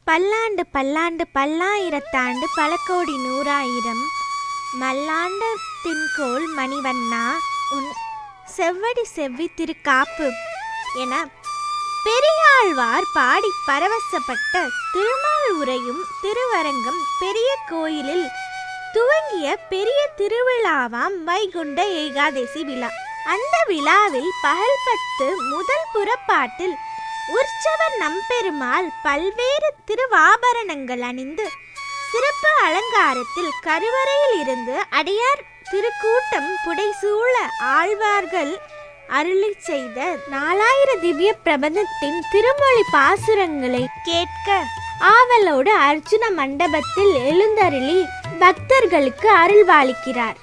பல்லாண்டு பல்லாண்டு பல்லாயிரத்தாண்டு பல கோடி நூறாயிரம் மல்லாண்ட தின்கோள் மணிவண்ணா உன் செவ்வடி செவ்வி திருக்காப்பு என பெரியாழ்வார் பாடி பரவசப்பட்ட திருமால் உரையும் திருவரங்கம் பெரிய கோயிலில் துவங்கிய பெரிய திருவிழாவாம் வைகுண்ட ஏகாதசி விழா. அந்த விழாவில் பகல் 10 முதல் புறப்பாட்டில் உற்சவர் நம்பெருமாள் பல்வேறு திருவாபரணங்கள் அணிந்து சிறப்பு அலங்காரத்தில் கருவறையில் இருந்து அடியார் திருக்கூட்டம் புடைசூழ ஆழ்வார்கள் அருளி செய்த 4000 திவ்ய பிரபந்தத்தின் திருமொழி பாசுரங்களை கேட்க ஆவலோடு அர்ச்சுன மண்டபத்தில் எழுந்தருளி பக்தர்களுக்கு அருள்வாளிக்கிறார்.